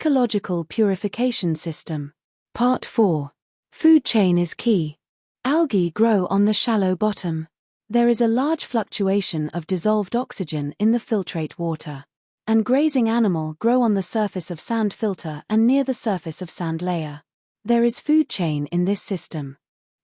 Ecological purification system. Part 4. Food chain is key. Algae grow on the shallow bottom. There is a large fluctuation of dissolved oxygen in the filtrate water. And grazing animal grow on the surface of sand filter and near the surface of sand layer. There is food chain in this system.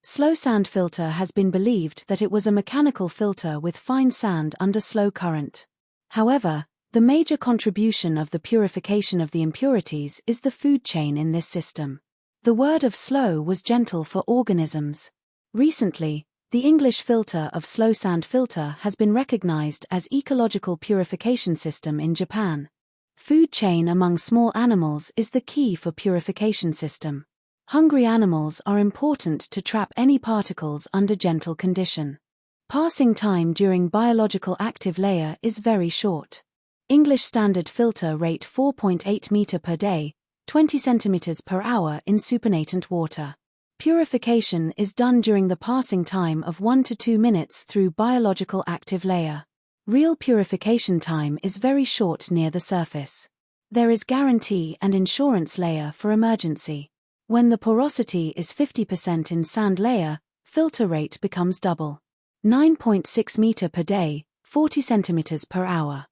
Slow sand filter has been believed that it was a mechanical filter with fine sand under slow current. However, the major contribution of the purification of the impurities is the food chain in this system. The word of slow was gentle for organisms. Recently, the English filter of slow sand filter has been recognized as ecological purification system in Japan. Food chain among small animals is the key for purification system. Hungry animals are important to trap any particles under gentle condition. Passing time during biological active layer is very short. English standard filter rate 4.8 meter per day, 20 centimeters per hour in supernatant water. Purification is done during the passing time of 1 to 2 minutes through biological active layer. Real purification time is very short near the surface. There is guarantee and insurance layer for emergency. When the porosity is 50% in sand layer, filter rate becomes double. 9.6 meter per day, 40 centimeters per hour.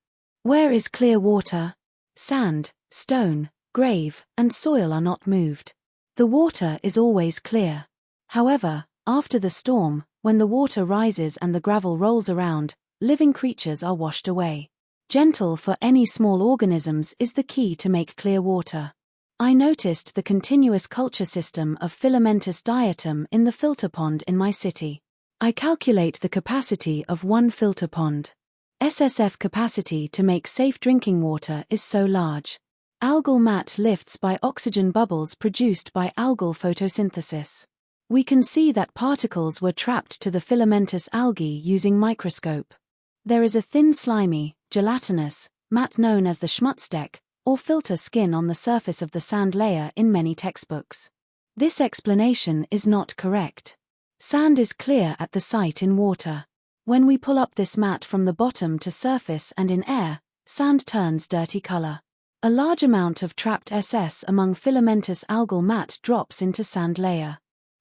Where is clear water? Sand, stone, grave, and soil are not moved. The water is always clear. However, after the storm, when the water rises and the gravel rolls around, living creatures are washed away. Gentle for any small organisms is the key to make clear water. I noticed the continuous culture system of filamentous diatom in the filter pond in my city. I calculate the capacity of one filter pond. SSF capacity to make safe drinking water is so large. Algal mat lifts by oxygen bubbles produced by algal photosynthesis. We can see that particles were trapped to the filamentous algae using microscope. There is a thin slimy, gelatinous, mat known as the schmutzdeck, or filter skin on the surface of the sand layer in many textbooks. This explanation is not correct. Sand is clear at the site in water. When we pull up this mat from the bottom to surface and in air, sand turns dirty color. A large amount of trapped SS among filamentous algal mat drops into sand layer.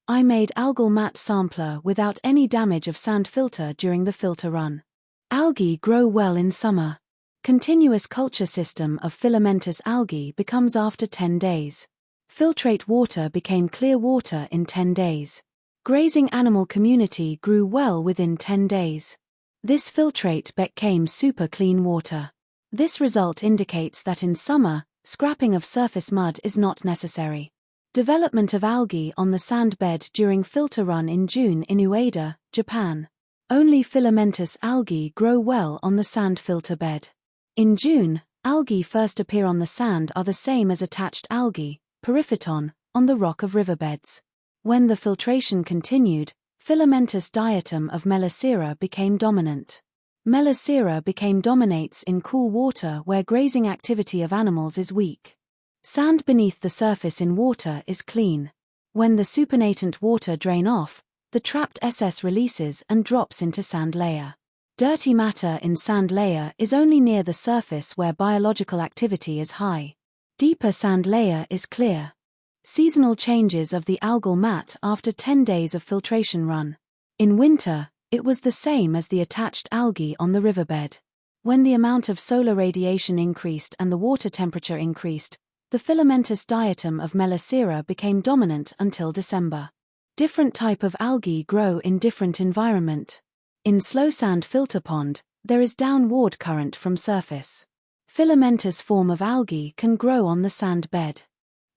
I made algal mat sampler without any damage of sand filter during the filter run. Algae grow well in summer. Continuous culture system of filamentous algae becomes after 10 days. Filtrate water became clear water in 10 days. Grazing animal community grew well within 10 days. This filtrate became super clean water. This result indicates that in summer, scrapping of surface mud is not necessary. Development of algae on the sand bed during filter run in June in Ueda, Japan. Only filamentous algae grow well on the sand filter bed. In June, algae first appear on the sand are the same as attached algae, periphyton, on the rock of riverbeds. When the filtration continued, filamentous diatom of Melicera became dominant. Melicera dominates in cool water where grazing activity of animals is weak. Sand beneath the surface in water is clean. When the supernatant water drain off, the trapped SS releases and drops into sand layer. Dirty matter in sand layer is only near the surface where biological activity is high. Deeper sand layer is clear. Seasonal changes of the algal mat after 10 days of filtration run. In winter, it was the same as the attached algae on the riverbed. When the amount of solar radiation increased and the water temperature increased, the filamentous diatom of Melicera became dominant until December. Different type of algae grow in different environment. In slow sand filter pond, there is downward current from surface. Filamentous form of algae can grow on the sand bed.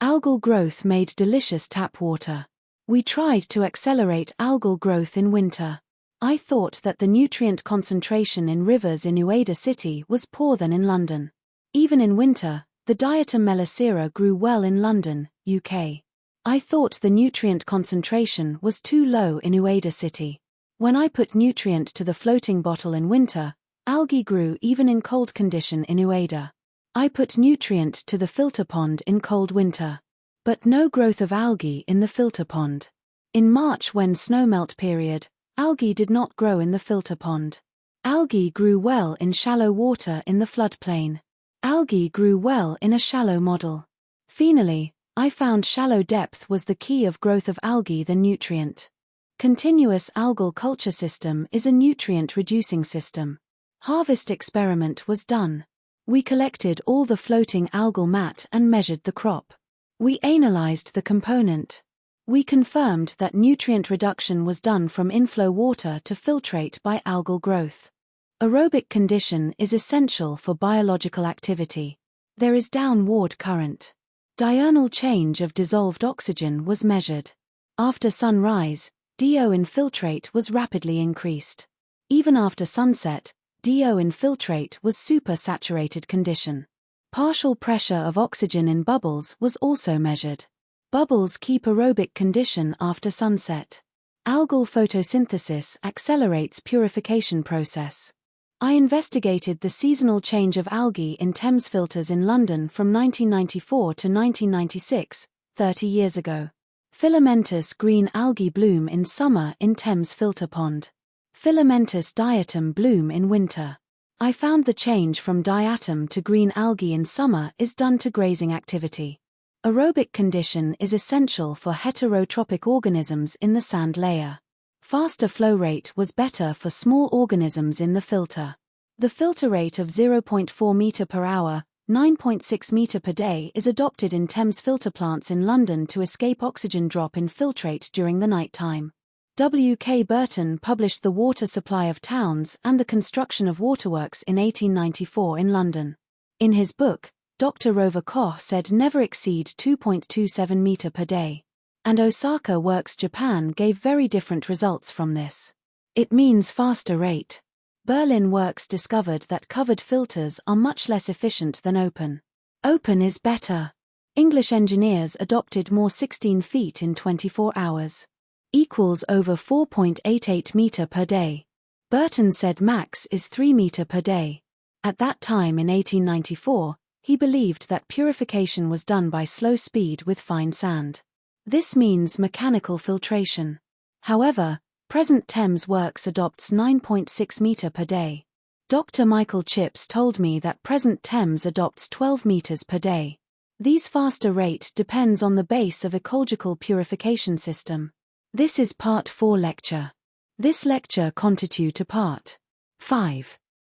Algal growth made delicious tap water. We tried to accelerate algal growth in winter. I thought that the nutrient concentration in rivers in Ueda city was poor than in London. Even in winter, the diatom Melicera grew well in London, UK. I thought the nutrient concentration was too low in Ueda city. When I put nutrient to the floating bottle in winter, algae grew even in cold condition in Ueda. I put nutrient to the filter pond in cold winter. But no growth of algae in the filter pond. In March when snowmelt period, algae did not grow in the filter pond. Algae grew well in shallow water in the floodplain. Algae grew well in a shallow model. Finally, I found shallow depth was the key of growth of algae, the nutrient. Continuous algal culture system is a nutrient-reducing system. Harvest experiment was done. We collected all the floating algal mat and measured the crop. We analyzed the component. We confirmed that nutrient reduction was done from inflow water to filtrate by algal growth. Aerobic condition is essential for biological activity. There is downward current. Diurnal change of dissolved oxygen was measured. After sunrise, DO infiltrate was rapidly increased. Even after sunset, DO infiltrate was supersaturated condition. Partial pressure of oxygen in bubbles was also measured. Bubbles keep aerobic condition after sunset. Algal photosynthesis accelerates purification process. I investigated the seasonal change of algae in Thames filters in London from 1994 to 1996, 30 years ago. Filamentous green algae bloom in summer in Thames filter pond. Filamentous diatom bloom in winter. I found the change from diatom to green algae in summer is done to grazing activity. Aerobic condition is essential for heterotrophic organisms in the sand layer. Faster flow rate was better for small organisms in the filter. The filter rate of 0.4 meter per hour, 9.6 meter per day is adopted in Thames filter plants in London to escape oxygen drop in filtrate during the night time. W. K. Burton published The Water Supply of Towns and the Construction of Waterworks in 1894 in London. In his book, Dr. Rover Koch said never exceed 2.27 meter per day. And Osaka Works Japan gave very different results from this. It means faster rate. Berlin Works discovered that covered filters are much less efficient than open. Open is better. English engineers adopted more 16 feet in 24 hours. Equals over 4.88 meter per day. Burton said max is 3 meter per day. At that time in 1894, he believed that purification was done by slow speed with fine sand. This means mechanical filtration. However, present Thames Works adopts 9.6 meter per day. Dr. Michael Chips told me that present Thames adopts 12 meters per day. These faster rate depends on the base of ecological purification system. This is part 4 lecture. This lecture constitute to part 5.